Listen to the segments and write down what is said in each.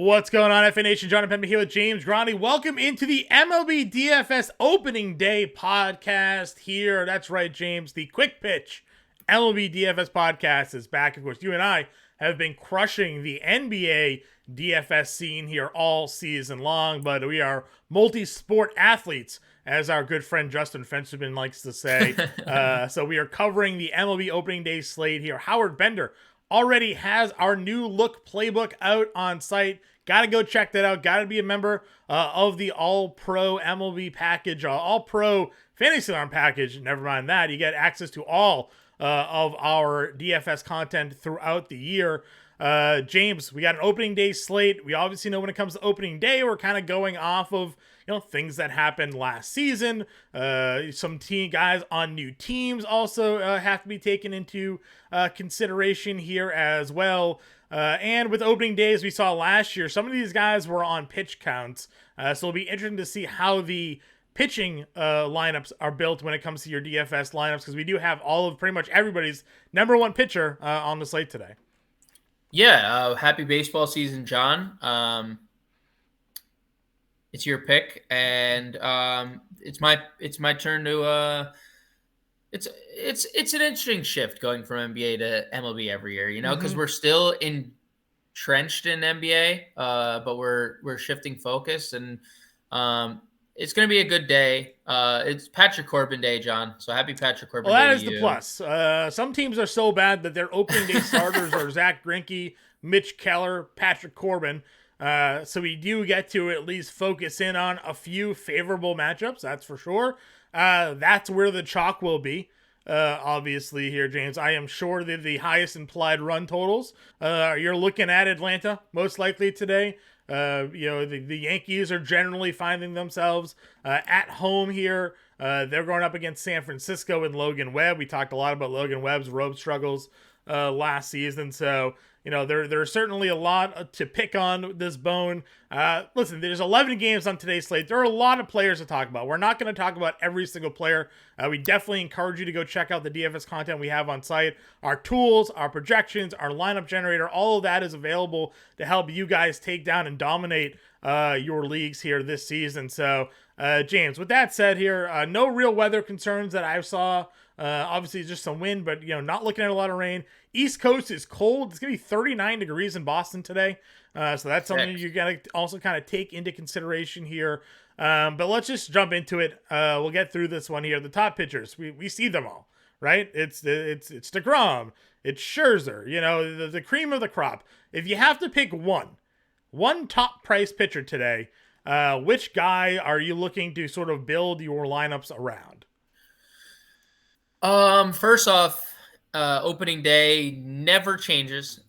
What's going on, FA Nation? Jon Impemba here with James Grande. Welcome into the MLB DFS Opening Day podcast here. That's right, James. The Quick Pitch MLB DFS podcast is back. Of course, you and I have been crushing the NBA DFS scene here all season long, but we are multi-sport athletes, as our good friend Justin Fensterman likes to say. So we are covering the MLB Opening Day slate here. Howard Bender already has our new look playbook out on site. Got to go check that out. Got to be a member of the All-Pro MLB package, All-Pro Fantasy Alarm package. Never mind that. You get access to all of our DFS content throughout the year. James, we got an opening day slate. We obviously know when it comes to opening day, we're kind of going off of things that happened last season. Some team guys on new teams also have to be taken into consideration here as well. And with opening days we saw last year, some of these guys were on pitch counts. So it'll be interesting to see how the pitching lineups are built when it comes to your DFS lineups, because we do have all of pretty much everybody's number one pitcher on the slate today. Yeah, happy baseball season, John. It's your pick, and it's my turn to. It's an interesting shift going from NBA to MLB every year, because we're still entrenched in NBA, but we're shifting focus, and it's going to be a good day. It's Patrick Corbin Day, John. So happy Patrick Corbin Day. Well, that is the plus. Some teams are so bad that their opening day starters are Zach Greinke, Mitch Keller, Patrick Corbin. So we do get to at least focus in on a few favorable matchups, that's for sure. That's where the chalk will be. Obviously here, James, I am sure that the highest implied run totals, you're looking at Atlanta most likely today. The Yankees are generally finding themselves at home here. They're going up against San Francisco and Logan Webb. We talked a lot about Logan Webb's road struggles last season. So, there's certainly a lot to pick on this bone. Listen, there's 11 games on today's slate. There are a lot of players to talk about. We're not going to talk about every single player. We definitely encourage you to go check out the DFS content we have on site. Our tools, our projections, our lineup generator, all of that is available to help you guys take down and dominate your leagues here this season. So, James, with that said here, no real weather concerns that I saw. Obviously just some wind, but not looking at a lot of rain. East Coast is cold. It's gonna be 39 degrees in Boston today. So that's something you gotta also kind of take into consideration here. But let's just jump into it. We'll get through this one here. The top pitchers, we see them all, right? It's DeGrom, it's Scherzer, the cream of the crop. If you have to pick one top price pitcher today, which guy are you looking to sort of build your lineups around? First off, opening day never changes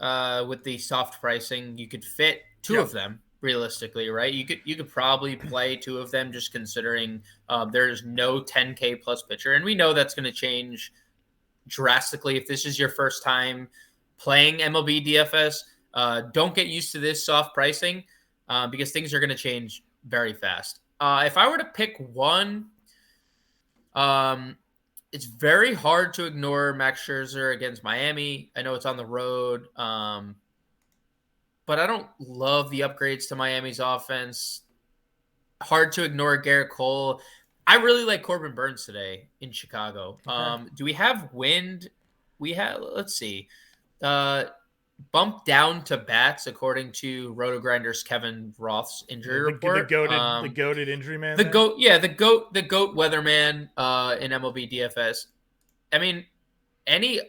with the soft pricing. You could fit two of them realistically, right? You could probably play two of them, just considering there's no 10K plus pitcher, and we know that's going to change drastically if this is your first time playing MLB DFS. Don't get used to this soft pricing because things are going to change very fast. If I were to pick one, it's very hard to ignore Max Scherzer against Miami. I know it's on the road, but I don't love the upgrades to Miami's offense. Hard to ignore Garrett Cole. I really like Corbin Burnes today in Chicago. Okay. Do we have wind? Let's see. Bumped down to bats according to RotoGrinders Kevin Roth's injury report. The goated injury man. The goat weatherman in MLB DFS. I mean, any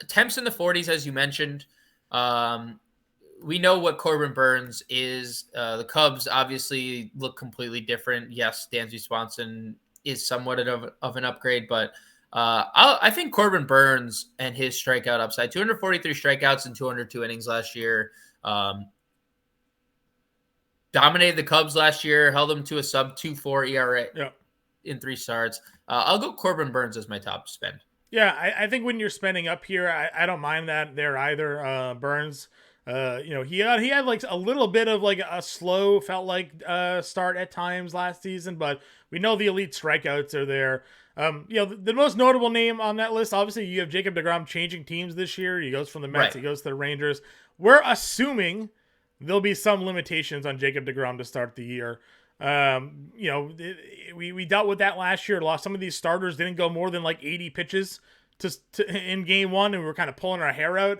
temps in the 40s, as you mentioned. We know what Corbin Burnes is. The Cubs obviously look completely different. Yes, Dansby Swanson is somewhat of an upgrade, but I think Corbin Burnes and his strikeout upside, 243 strikeouts in 202 innings last year, dominated the Cubs last year, held them to a sub 2.4 ERA in 3 starts. I'll go Corbin Burnes as my top spend. Yeah, I think when you're spending up here, I don't mind that there either. Burnes, he had like a little bit of like a slow, felt like start at times last season, but we know the elite strikeouts are there. The most notable name on that list, obviously, you have Jacob deGrom changing teams this year. He goes from the Mets, He goes to the Rangers. We're assuming there'll be some limitations on Jacob deGrom to start the year. We dealt with that last year. Lost some of these starters didn't go more than like 80 pitches in game one, and we were kind of pulling our hair out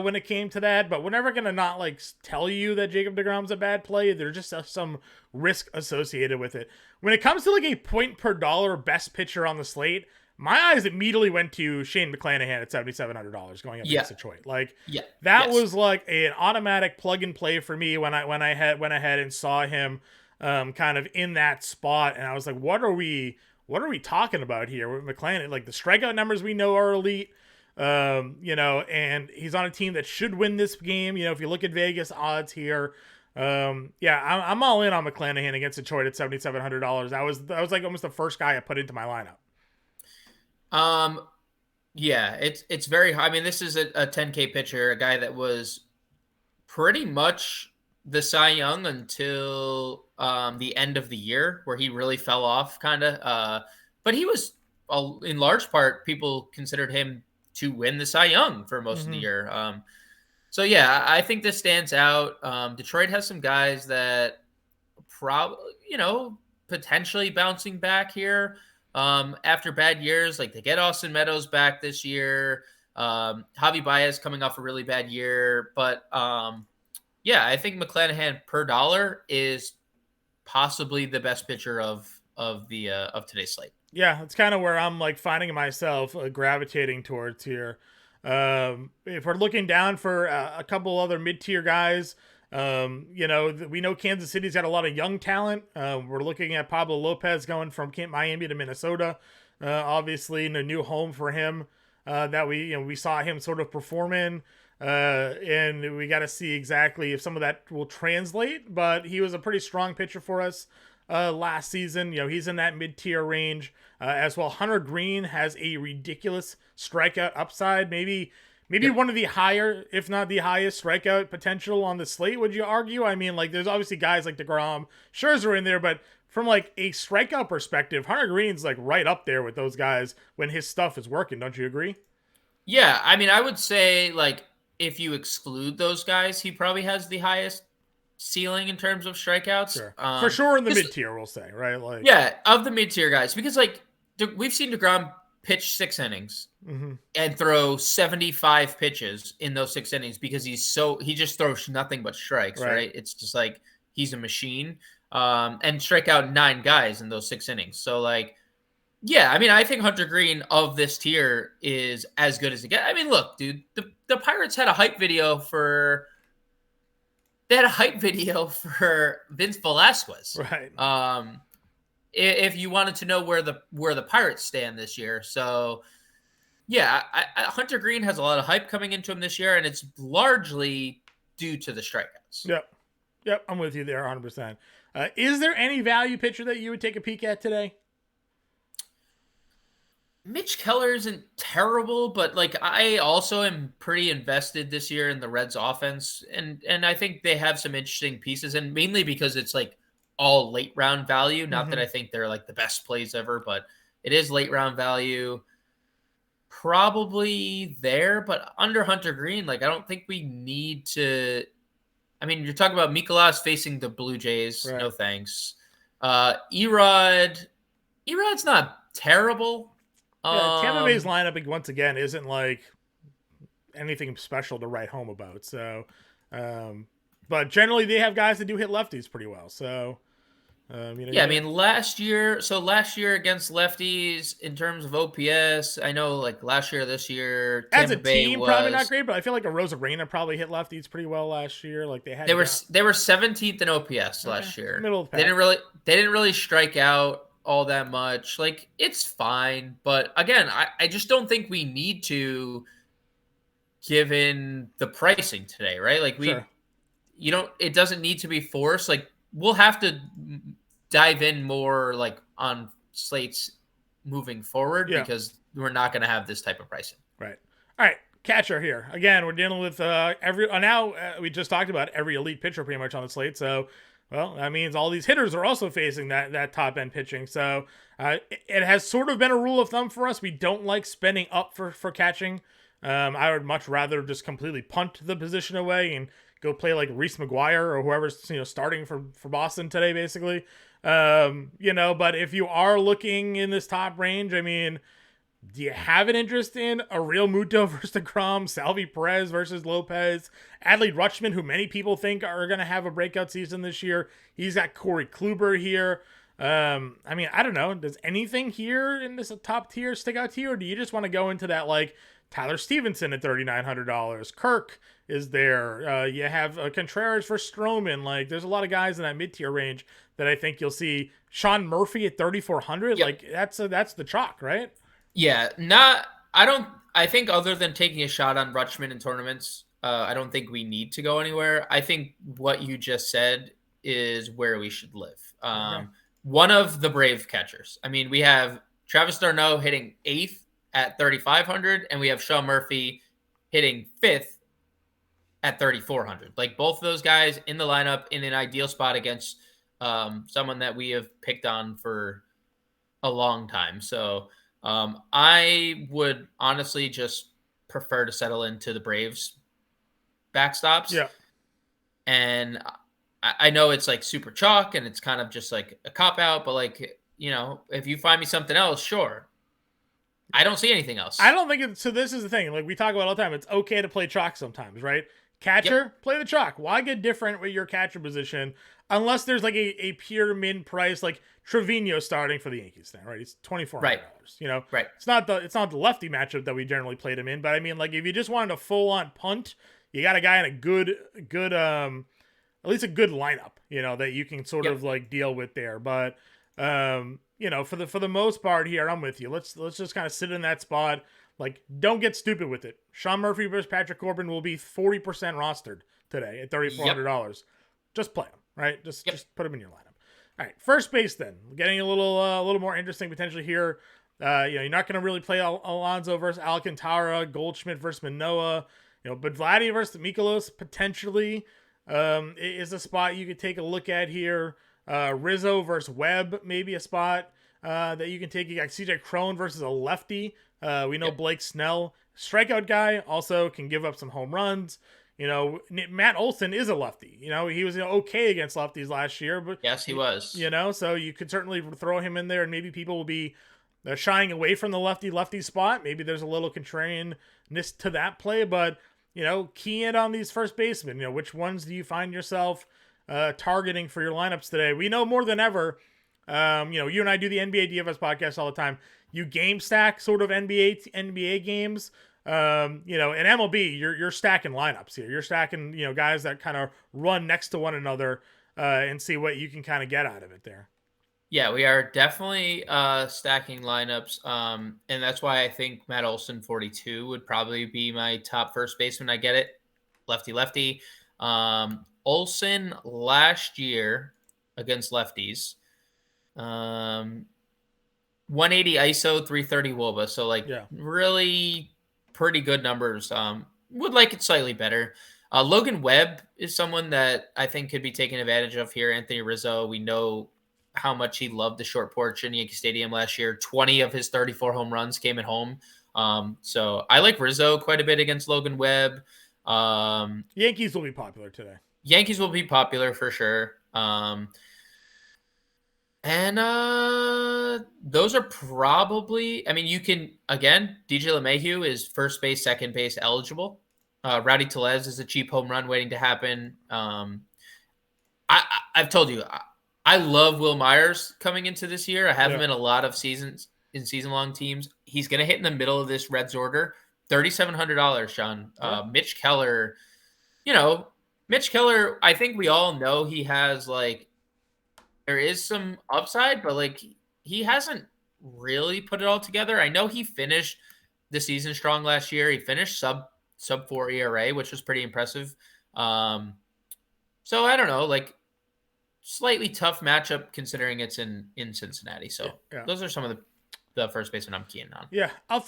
when it came to that. But we're never gonna not like tell you that Jacob deGrom's a bad play. There's just some risk associated with it. When it comes to like a point per dollar best pitcher on the slate, my eyes immediately went to Shane McClanahan at $7,700 going up against Detroit. Like that was like an automatic plug and play for me when I went ahead and saw him kind of in that spot, and I was like, what are we talking about here with McClanahan? Like the strikeout numbers we know are elite, and he's on a team that should win this game. If you look at Vegas odds here, I'm all in on McClanahan against Detroit at $7,700. That was like almost the first guy I put into my lineup. It's very high. I mean, this is a 10K pitcher, a guy that was pretty much the Cy Young until the end of the year, where he really fell off kind of. But he was, in large part, people considered him to win the Cy Young for most of the year. I think this stands out. Detroit has some guys that potentially bouncing back here after bad years. Like they get Austin Meadows back this year. Javi Baez coming off a really bad year, but I think McClanahan per dollar is possibly the best pitcher of today's slate. Yeah, it's kind of where I'm like finding myself gravitating towards here. If we're looking down for a couple other mid-tier guys, we know Kansas City's got a lot of young talent. We're looking at Pablo Lopez going from Miami to Minnesota. Obviously, in a new home for him that we saw him sort of perform in. And we got to see exactly if some of that will translate, but he was a pretty strong pitcher for us last season. He's in that mid-tier range as well. Hunter Green has a ridiculous strikeout upside, maybe one of the higher, if not the highest strikeout potential on the slate, would you argue? I mean, like there's obviously guys like DeGrom, Scherzer in there, but from like a strikeout perspective, Hunter Green's like right up there with those guys when his stuff is working. Don't you agree? Yeah, I mean, I would say like, if you exclude those guys, he probably has the highest ceiling in terms of strikeouts. Sure. For sure in the mid-tier, we'll say, right? Like, yeah, of the mid-tier guys. Because, like, we've seen DeGrom pitch 6 innings and throw 75 pitches in those 6 innings because he just throws nothing but strikes, right? It's just like he's a machine. And strike out 9 guys in those 6 innings. So, like, yeah, I mean, I think Hunter Green of this tier is as good as it gets. I mean, look, dude, the Pirates had a hype video for Vince Velasquez. Right. If you wanted to know where the Pirates stand this year. So, yeah, Hunter Green has a lot of hype coming into him this year, and it's largely due to the strikeouts. Yep, I'm with you there 100%. Is there any value pitcher that you would take a peek at today? Mitch Keller isn't terrible, but like I also am pretty invested this year in the Reds offense, and I think they have some interesting pieces, and mainly because it's like all late round value. Not that I think they're like the best plays ever, but it is late round value. Probably there, but under Hunter Green, like I don't think we need to. I mean, you're talking about Mikolas facing the Blue Jays. Right. No thanks. Erod's not terrible. Yeah, Tampa Bay's lineup once again isn't like anything special to write home about. So, but generally they have guys that do hit lefties pretty well. So, I mean last year against lefties in terms of OPS, I know like last year, this year, Tampa as a Bay team probably not great, but I feel like a Rosarena probably hit lefties pretty well last year. Like they were 17th in OPS last year. Middle of the pack. They didn't really strike out all that much. Like it's fine, but again, I just don't think we need to, given the pricing today, right? Like it doesn't need to be forced. Like we'll have to dive in more like on slates moving forward because we're not going to have this type of pricing. Right. All right. Catcher here again. We're dealing with we just talked about every elite pitcher pretty much on the slate. So, well, that means all these hitters are also facing that top end pitching. So it has sort of been a rule of thumb for us. We don't like spending up for catching. I would much rather just completely punt the position away and go play like Reese McGuire or whoever's starting for Boston today, basically. But if you are looking in this top range, I mean, do you have an interest in a Real Muto versus DeGrom, Salvi Perez versus Lopez, Adley Rutschman, who many people think are going to have a breakout season this year? He's got Corey Kluber here. I mean, I don't know. Does anything here in this top tier stick out to you, or do you just want to go into that like Tyler Stevenson at $3,900? Kirk is there. You have Contreras for Stroman. Like, there's a lot of guys in that mid-tier range that I think you'll see. Sean Murphy at 3,400. Yep. Like, that's the chalk, right? Yeah, I think other than taking a shot on Rutschman in tournaments, I don't think we need to go anywhere. I think what you just said is where we should live. One of the Brave catchers. I mean, we have Travis d'Arnaud hitting 8th at 3,500, and we have Sean Murphy hitting 5th at 3,400. Like, both of those guys in the lineup in an ideal spot against someone that we have picked on for a long time. So I would honestly just prefer to settle into the Braves backstops. Yeah. And I know it's like super chalk and it's kind of just like a cop out, but like, if you find me something else, sure. I don't see anything else. I don't think it's, so this is the thing. Like we talk about all the time, it's okay to play chalk sometimes, right? Catcher, play the chalk. Why get different with your catcher position unless there's like a pure min price, like Trevino starting for the Yankees now, right? It's $2,400. Right. Right. It's not the lefty matchup that we generally played him in, but I mean, like if you just wanted a full on punt, you got a guy in a good at least a good lineup, that you can sort of like deal with there. But for the most part here, I'm with you. Let's just kind of sit in that spot. Like, don't get stupid with it. Sean Murphy versus Patrick Corbin will be 40% rostered today at $3,400. Just play him, right? Just put him in your lineup. All right, first base then. Getting a little more interesting potentially here. You're not going to really play Alonso versus Alcantara, Goldschmidt versus Manoah. But Vladdy versus Mikolas potentially is a spot you could take a look at here. Rizzo versus Webb, maybe a spot that you can take. You got CJ Cron versus a lefty. We know Blake Snell, strikeout guy, also can give up some home runs. Matt Olson is a lefty. He was okay against lefties last year, but yes, he was. So you could certainly throw him in there, and maybe people will be shying away from the lefty spot. Maybe there's a little contrarianness to that play, but key in on these first basemen. Which ones do you find yourself targeting for your lineups today? We know more than ever. You and I do the NBA DFS podcast all the time. You game stack sort of NBA games. In MLB, you're stacking lineups here. You're stacking, guys that kind of run next to one another and see what you can kind of get out of it there. Yeah, we are definitely stacking lineups. And that's why I think Matt Olson 42 would probably be my top first baseman. I get it. Lefty. Olson last year against lefties, 180 ISO, 330 WOBA. So really pretty good numbers. Would like it slightly better. Logan Webb is someone that I think could be taken advantage of here. Anthony Rizzo, we know how much he loved the short porch in Yankee Stadium last year. 20 of his 34 home runs came at home. So I like Rizzo quite a bit against Logan Webb. Yankees will be popular today. Yankees will be popular for sure. And those are probably, you can, again, DJ LeMahieu is first base, second base eligible. Rowdy Tellez is a cheap home run waiting to happen. I've told you, I love Will Myers coming into this year. I have him in a lot of season-long teams. He's going to hit in the middle of this Reds order. $3,700, Sean. Mitch Keller, I think we all know he has, there is some upside, but, he hasn't really put it all together. I know he finished the season strong last year. He finished sub 4 ERA, which was pretty impressive. So I don't know, slightly tough matchup considering it's in Cincinnati. So those are some of the first baseman I'm keying on. Yeah, I'll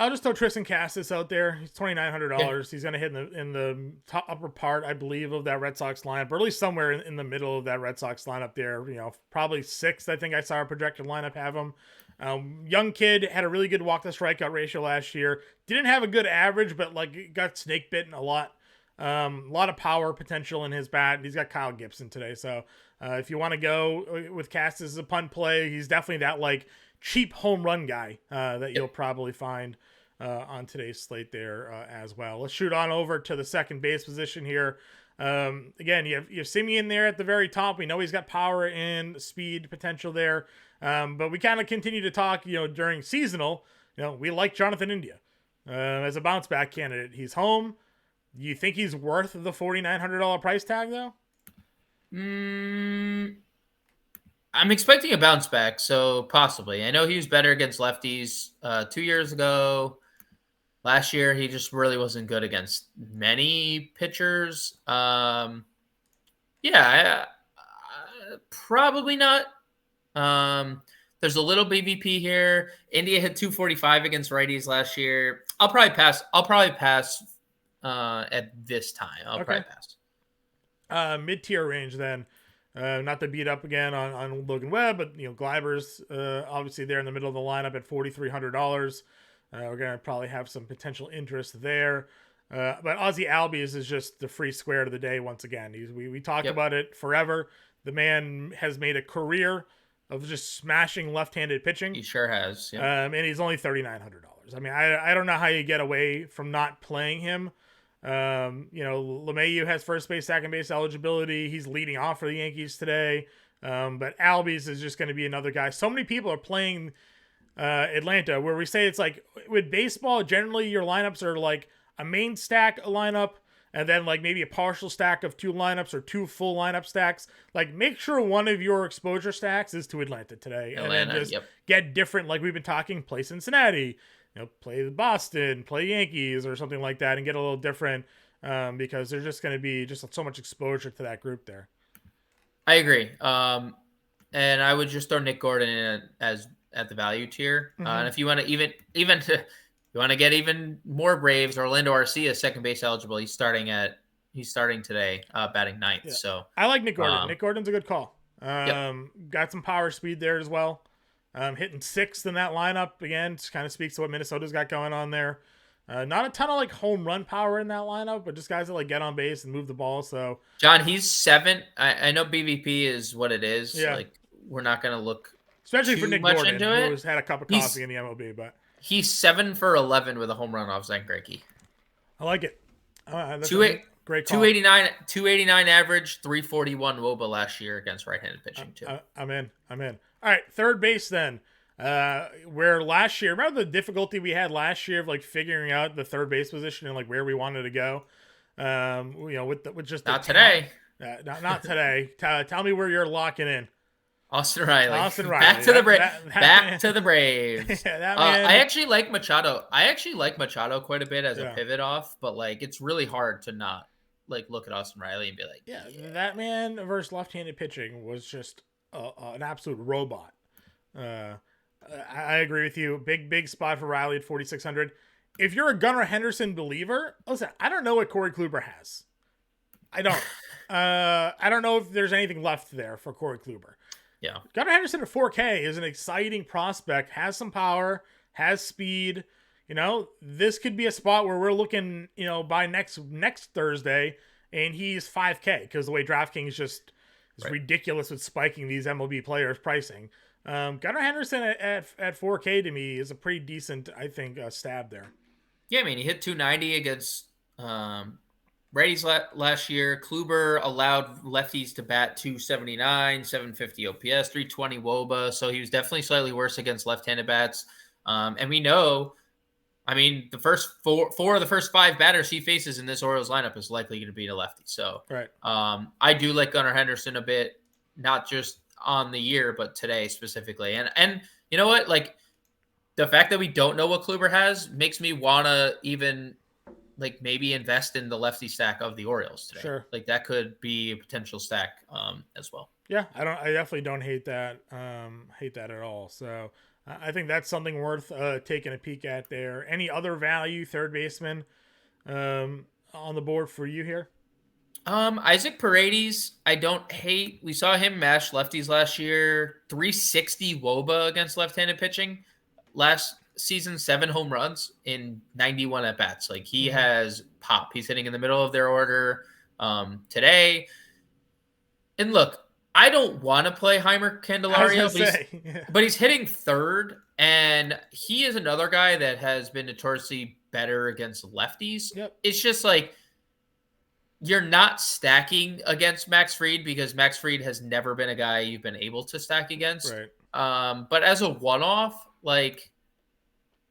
just throw Tristan Cassis out there. He's $2,900. Yeah. He's going to hit in the top upper part, I believe, of that Red Sox lineup, or at least somewhere in the middle of that Red Sox lineup there. Probably 6th. I think I saw a projected lineup have him. Young kid, had a really good walk to strikeout ratio last year. Didn't have a good average, but got snake bitten a lot A lot of power potential in his bat. He's got Kyle Gibson today. So if you want to go with Cassis as a punt play, he's definitely that like cheap home run guy that you'll probably find on today's slate there as well. Let's shoot on over to the second base position here. Again, you have Simeon there at the very top. We know he's got power and speed potential there. But we kind of continue to talk, during seasonal, we like Jonathan India as a bounce back candidate. He's home. You think he's worth the $4,900 price tag though? I'm expecting a bounce back, so possibly. I know he was better against lefties 2 years ago. Last year, he just really wasn't good against many pitchers. Probably not. There's a little BVP here. India hit 245 against righties last year. I'll probably pass at this time. I'll probably pass. Mid-tier range then. Not to beat up again on Logan Webb, but Gleiber's obviously there in the middle of the lineup at $4,300. We're going to probably have some potential interest there. But Ozzie Albies is just the free square of the day once again. We talked about it forever. The man has made a career of just smashing left-handed pitching. He sure has. Yep. And he's only $3,900. I mean, I don't know how you get away from not playing him. LeMahieu has first base, second base eligibility. He's leading off for the Yankees today. But Albies is just going to be another guy. So many people are playing Atlanta, where we say it's like with baseball, generally your lineups are like a main stack lineup and then like maybe a partial stack of two lineups or two full lineup stacks. Like make sure one of your exposure stacks is to Atlanta today. And then just get different, like we've been talking, play Cincinnati, play Boston, play Yankees or something like that and get a little different because there's just going to be just so much exposure to that group there. I agree. And I would just throw Nick Gordon in at the value tier. And if you want to you want to get even more Braves, Orlando Arcia, second base eligible. He's starting today, batting ninth. Yeah. So I like Nick Gordon. Nick Gordon's a good call. Got some power speed there as well. Hitting sixth in that lineup again. Kind of speaks to what Minnesota's got going on there. Not a ton of like home run power in that lineup, but just guys that like get on base and move the ball. So John, he's 7. I know BVP is what it is. Yeah. Like we're not going to look especially for Nick Gordon, who's had a cup of coffee in the MLB, but he's 7 for 11 with a home run off Zach Greinke. I like it. That's great call. 289 average, 341 WOBA last year against right-handed pitching too. I'm in. All right, third base then. Where last year, remember the difficulty we had last year of like figuring out the third base position and like where we wanted to go. With just not today. Not today. Tell me where you're locking in. Austin Riley. Back to the Braves. Yeah, I actually like Machado. Quite a bit as a pivot off, but like it's really hard to not like look at Austin Riley and be like, yeah. That man versus left-handed pitching was just an absolute robot. I agree with you. Big spot for Riley at 4,600. If you're a Gunnar Henderson believer, listen, I don't know what Corey Kluber has. I don't. I don't know if there's anything left there for Corey Kluber. Yeah. Gunnar Henderson at 4K is an exciting prospect, has some power, has speed. This could be a spot where we're looking, by next Thursday, and he's 5K because the way DraftKings just is ridiculous with spiking these MLB players' pricing. Gunnar Henderson at 4K to me is a pretty decent, I think, stab there. Yeah, I mean, he hit 290 against righties last year. Kluber allowed lefties to bat 279, 750 OPS, 320 WOBA. So he was definitely slightly worse against left-handed bats. And we know, I mean, the first four of the first 5 batters he faces in this Orioles lineup is likely going to be a lefty. So right. I do like Gunnar Henderson a bit, not just on the year, but today specifically. And you know what? Like the fact that we don't know what Kluber has makes me want to even like maybe invest in the lefty stack of the Orioles today. Sure. Like that could be a potential stack as well. Yeah, I definitely don't hate that at all. So I think that's something worth taking a peek at there. Any other value third baseman on the board for you here? Isaac Paredes, I don't hate. We saw him mash lefties last year. 360 WOBA against left-handed pitching last season 7 home runs in 91 at bats. Like he has pop. He's hitting in the middle of their order today. And look, I don't want to play Heimer Candelario, but he's hitting third, and he is another guy that has been notoriously better against lefties. Yep. It's just like you're not stacking against Max Fried because Max Fried has never been a guy you've been able to stack against. Right. But as a one-off, like,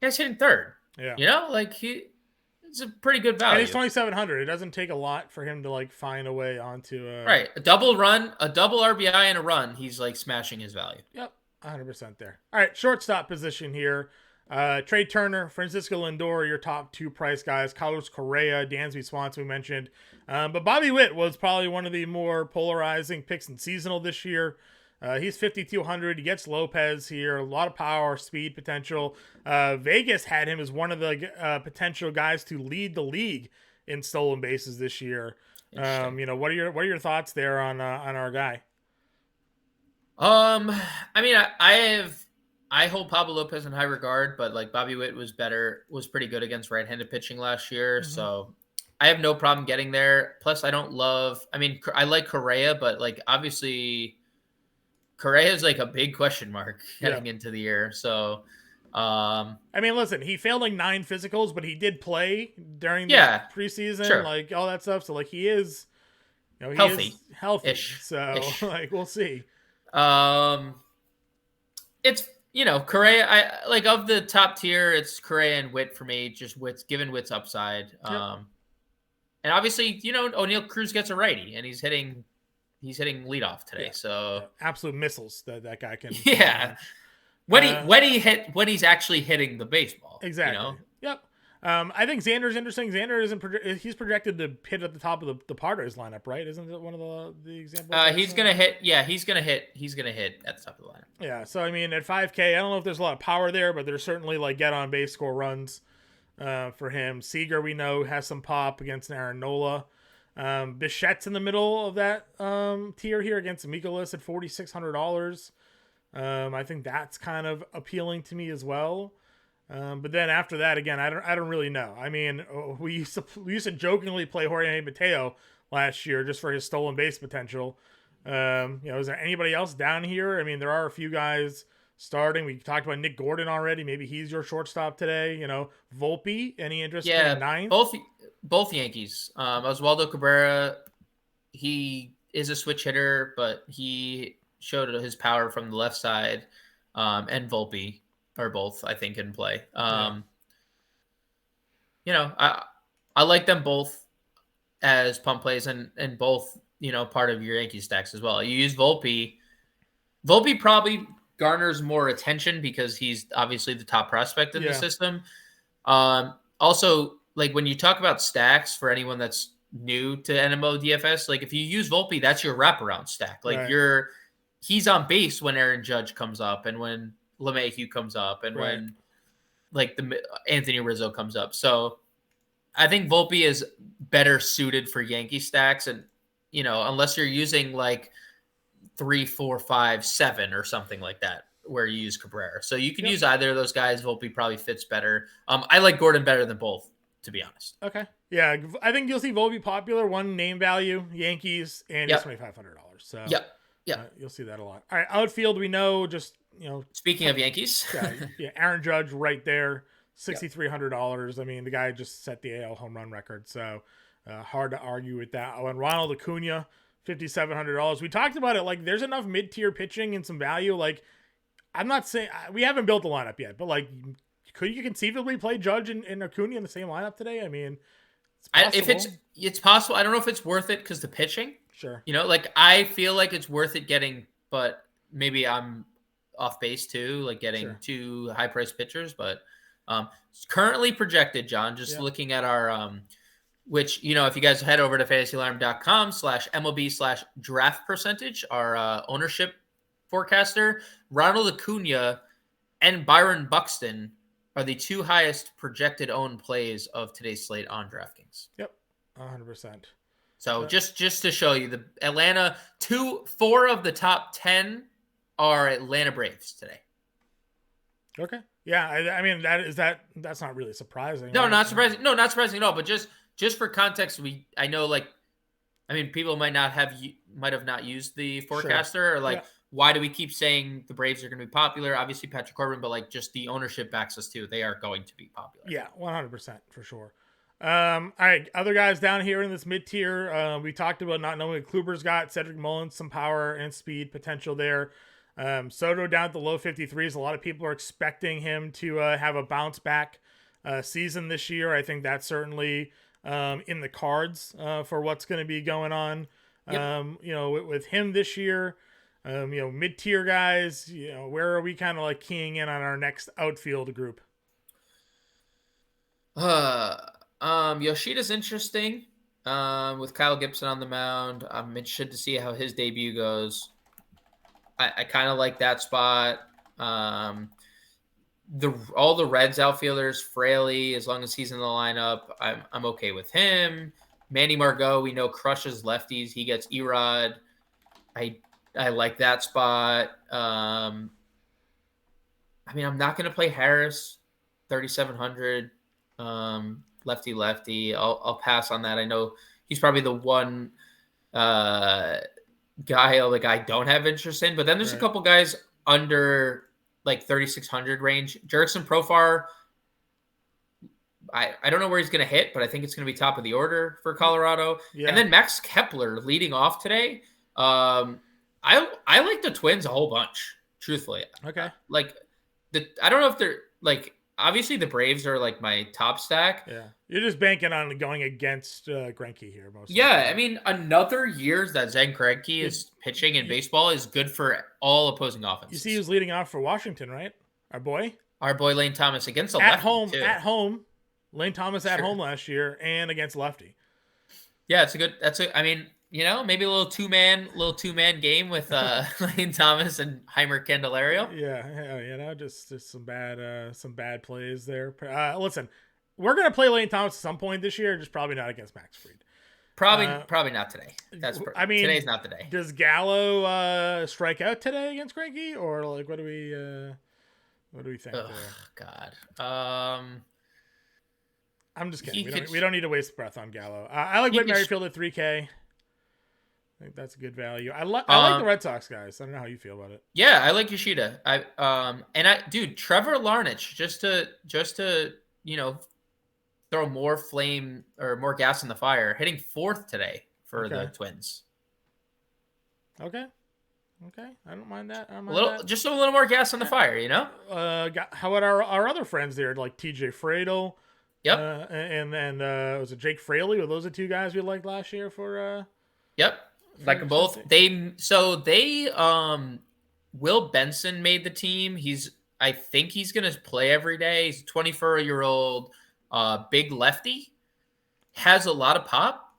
he's hitting third. Yeah. You know, like it's a pretty good value. And he's 2,700. It doesn't take a lot for him to like find a way onto right. A double run, a double RBI and a run. He's like smashing his value. Yep. 100% there. All right. Shortstop position here. Trey Turner, Francisco Lindor, your top 2 price guys. Carlos Correa, Dansby Swanson we mentioned. But Bobby Witt was probably one of the more polarizing picks in seasonal this year. He's 5,200. He gets Lopez here. A lot of power, speed potential. Vegas had him as one of the potential guys to lead the league in stolen bases this year. What are your thoughts there on our guy? I mean, I hold Pablo Lopez in high regard, but like Bobby Witt was pretty good against right-handed pitching last year. So I have no problem getting there. Plus, I like Correa, but like obviously Correa is like a big question mark heading into the year. So, I mean, listen, he failed like 9 physicals, but he did play during the preseason, like all that stuff. So like he is, healthy. So like we'll see. It's Correa. I like of the top tier. It's Correa and Witt for me. Just given Witt's upside. And obviously O'Neal Cruz gets a righty, and he's hitting leadoff today. So absolute missiles that guy can. Yeah. When he's actually hitting the baseball. Exactly. Yep. I think Xander's interesting. Xander he's projected to hit at the top of the Padres lineup, right? Isn't it one of the examples? He's gonna hit. Yeah, he's gonna hit at the top of the lineup. Yeah. So I mean, at 5K, I don't know if there's a lot of power there, but there's certainly like get on base, score runs for him. Seager, we know, has some pop against Aaron Nola. Bichette's in the middle of that tier here against Mikolas at $4,600. I think that's kind of appealing to me as well. But then after that, again, I don't really know. I mean, we used to jokingly play Jorge Mateo last year just for his stolen base potential. Is there anybody else down here? I mean, there are a few guys starting. We talked about Nick Gordon already. Maybe he's your shortstop today. Volpe, any interest in ninth? Both Yankees. Oswaldo Cabrera, he is a switch hitter, but he showed his power from the left side. And Volpe are both, I think, in play. I like them both as pump plays and both, part of your Yankee stacks as well. You use Volpe. Volpe probably garners more attention because he's obviously the top prospect in the system. Also, like when you talk about stacks for anyone that's new to NMO DFS, like if you use Volpe, that's your wraparound stack. Like he's on base when Aaron Judge comes up and when LeMahieu comes up and when like the Anthony Rizzo comes up. So I think Volpe is better suited for Yankee stacks. And, unless you're using like 3, 4, 5, 7 or something like that, where you use Cabrera. So you can use either of those guys. Volpe probably fits better. I like Gordon better than both, to be honest. Okay. Yeah. I think you'll see Volpe popular, one name value, Yankees, and he's $2,500. So you'll see that a lot. All right. Outfield, we know, just, speaking of Yankees, Aaron Judge right there, $6,300. I mean, the guy just set the AL home run record. So hard to argue with that. Oh, and Ronald Acuna, $5,700. We talked about it. Like, there's enough mid-tier pitching and some value. Like, I'm not saying we haven't built the lineup yet, but like, could you conceivably play Judge and Acuna in the same lineup today? I mean, it's possible. I don't know if it's worth it because the pitching. Sure. Like I feel like it's worth it getting, but maybe I'm off base too, like getting 2 high-priced pitchers. But it's currently projected, John. Just looking at our which, if you guys head over to fantasyalarm.com/MLB/draft percentage, our ownership forecaster, Ronald Acuna and Byron Buxton are the 2 highest projected owned plays of today's slate on DraftKings. Yep, 100%. So just to show you, the Atlanta 4 of the top 10 are Atlanta Braves today. Okay. Yeah, I mean that's not really surprising. No, Right? not surprising. No, not surprising at all. But just for context, I know like, I mean, people might have not used the Sure. forecaster, or Yeah. like, why do we keep saying the Braves are going to be popular? Obviously, Patrick Corbin, but like, just the ownership backs us too. They are going to be popular. Yeah, 100% for sure. All right, other guys down here in this mid tier. We talked about not knowing what Kluber's got. Cedric Mullins, some power and speed potential there. Soto down at the low 53s. A lot of people are expecting him to have a bounce back season this year. I think that's certainly in the cards for what's going to be going on. Yep. With him this year. Mid tier guys. Where are we kind of like keying in on our next outfield group? Yoshida's interesting. With Kyle Gibson on the mound, I'm interested to see how his debut goes. I kind of like that spot. All the Reds outfielders, Fraley, as long as he's in the lineup, I'm okay with him. Manny Margot, we know crushes lefties. He gets Erod. I like that spot. I mean, I'm not going to play Harris, 3,700. Lefty. I'll pass on that. I know he's probably the one guy I don't have interest in, but then there's a couple guys under like 3,600 range. Jurickson Profar, I don't know where he's going to hit, but I think it's going to be top of the order for Colorado. Yeah. And then Max Kepler leading off today. I like the Twins a whole bunch, truthfully. Okay. I don't know if they're like, obviously the Braves are like my top stack. Yeah. You're just banking on going against Greinke here mostly. Yeah, I mean, another year that Zach Greinke is pitching in baseball is good for all opposing offenses. You see who's leading off for Washington, right? Our boy Lane Thomas against the at lefty home too. At home. Lane Thomas at home last year and against lefty. Yeah, I mean, maybe a little two-man game with Lane Thomas and Heimer Candelario. Yeah, just some bad plays there. Listen, we're gonna play Lane Thomas at some point this year, just probably not against Max Fried. Probably not today. Today's not the day. Does Gallo strike out today against Greinke, or like what do we think? God. I'm just kidding. We don't need to waste breath on Gallo. I like Whit Merrifield at 3K. I think that's a good value. I like the Red Sox guys. I don't know how you feel about it. Yeah, I like Yoshida. Trevor Larnach, just to throw more flame or more gas in the fire, hitting 4th today for the Twins. Okay. I don't mind that. Just a little more gas on the fire, How about our other friends there, like TJ Fradel? Yep. And then was it Jake Fraley? Were those the two guys we liked last year for? Yep. Like them both. Will Benson made the team. I think he's gonna play every day. He's a 24-year-old big lefty. Has a lot of pop.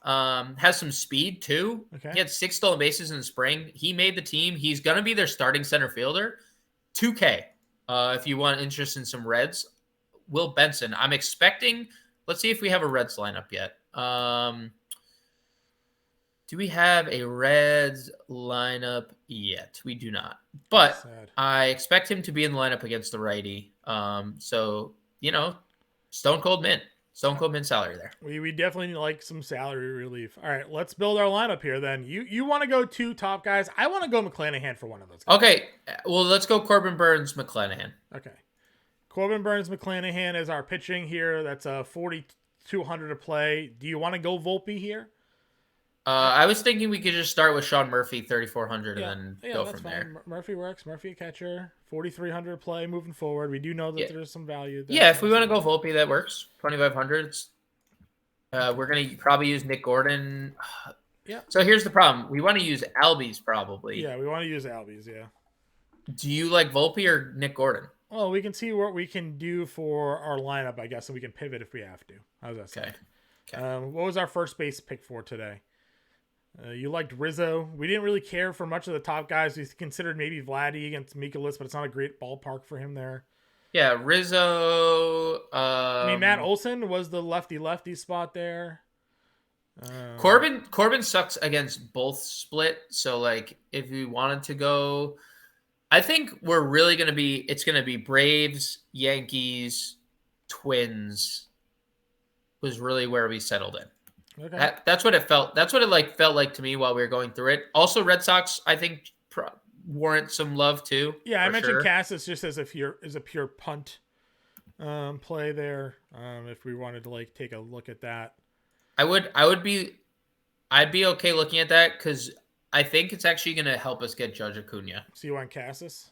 Has some speed too. Okay. He had 6 stolen bases in the spring. He made the team. He's gonna be their starting center fielder. 2K. If you want interest in some Reds. Will Benson. I'm expecting. Let's see if we have a Reds lineup yet. Do we have a Reds lineup yet? We do not. But I expect him to be in the lineup against the righty. Stone Cold Mint salary there. We definitely like some salary relief. All right, let's build our lineup here then. You want to go 2 top guys. I want to go McClanahan for one of those guys. Okay, well, let's go Corbin Burns, McClanahan. Okay. Corbin Burns, McClanahan is our pitching here. That's a 4,200 to play. Do you want to go Volpe here? I was thinking we could just start with Sean Murphy, 3,400, and then go from there. Murphy works. Murphy a catcher, 4,300 play moving forward. We do know that there's some value there. Yeah, if we want to go Volpe, that works. 2,500. We're going to probably use Nick Gordon. Yeah. So here's the problem. We want to use Albies probably. Yeah, we want to use Albies, yeah. Do you like Volpe or Nick Gordon? Well, we can see what we can do for our lineup, I guess, and we can pivot if we have to. How's that sound? Okay. What was our first base pick for today? You liked Rizzo. We didn't really care for much of the top guys. We considered maybe Vladdy against Mikolas, but it's not a great ballpark for him there. Yeah, Rizzo. Matt Olson was the lefty spot there. Corbin sucks against both split. So, like, if we wanted to go, I think we're really going to be, it's going to be Braves, Yankees, Twins was really where we settled in. Okay. That's what it felt. That's what it felt like to me while we were going through it. Also, Red Sox, I think, warrant some love too. Yeah, I mentioned Cassis just as a pure punt play there. If we wanted to like take a look at that, I'd be okay looking at that because I think it's actually going to help us get Judge Acuna. So you want Cassis?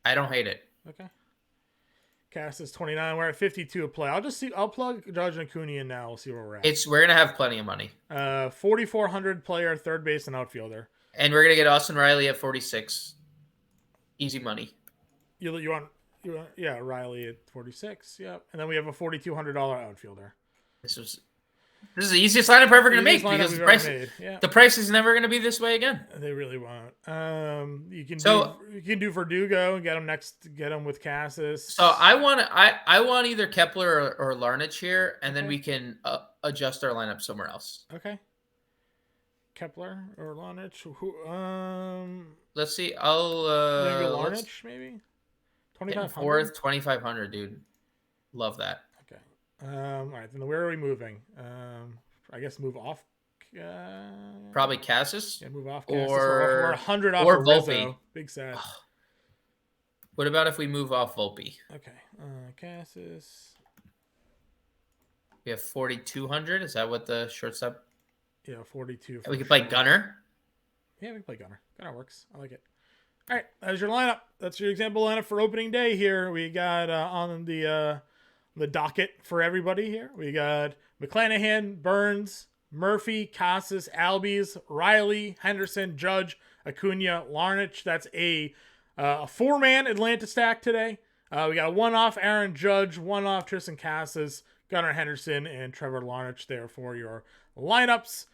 I don't hate it. Okay. Cassis 29. We're at 52 a play. I'll plug Judge Acuna in now. We'll see where we're at. We're gonna have plenty of money. 4,400 player, third base and outfielder. And we're gonna get Austin Riley at 46. Easy money. You want Riley at 46. Yeah, and then we have a $4,200 outfielder. This is the easiest lineup we're ever going to make because the price is never going to be this way again. They really won't. You can do Verdugo and get him with Cassis. So I want either Kepler or Larnach here, and then we can adjust our lineup somewhere else. Okay. Kepler or Larnach? Let's see. Larnach maybe. 2,500. Fourth, 2,500, dude. Love that. All right, then where are we moving? I guess move off. Probably Cassis. Yeah, move off Cassis. Or 100 off or of Volpe. Rizzo. Big sad. What about if we move off Volpe? Okay, Cassis. We have 4,200. Is that what the shortstop? Yeah, 42. We could play Gunner. Yeah, we can play Gunner. Gunner works. I like it. All right, that's your lineup. That's your example lineup for opening day here. We got on the docket for everybody here. We got McClanahan, Burns, Murphy, Casas, Albies, Riley, Henderson, Judge, Acuna, Larnach. That's a 4-man Atlanta stack today. We got a 1-off Aaron Judge, 1-off Tristan Casas, Gunnar Henderson, and Trevor Larnach there for your lineups.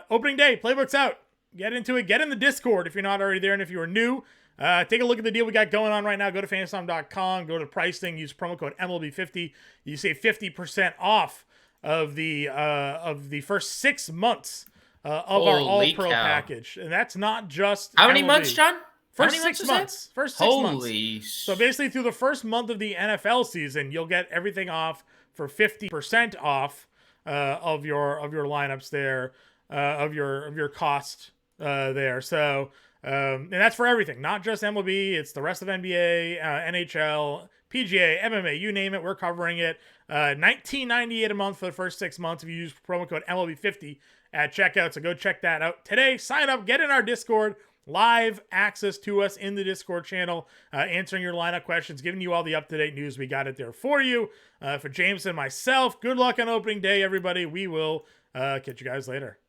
Opening day, playbook's out. Get into it. Get in the Discord if you're not already there, and if you are new, take a look at the deal we got going on right now. Go to fantasy.com, go to pricing, use promo code MLB50. You save 50% off of the first 6 months of our All-Pro package. And that's not just How MLB. many months, John? First 6 months. First 6 months. So basically through the first month of the NFL season, you'll get everything off for 50% off of your lineups there, of your cost there. So and that's for everything, not just MLB. It's the rest of NBA, NHL, PGA, MMA, you name it. We're covering it. $19.98 a month for the first 6 months if you use promo code MLB50 at checkout. So go check that out today. Sign up, get in our Discord. Live access to us in the Discord channel, answering your lineup questions, giving you all the up-to-date news. We got it there for you. For James and myself, good luck on opening day, everybody. We will catch you guys later.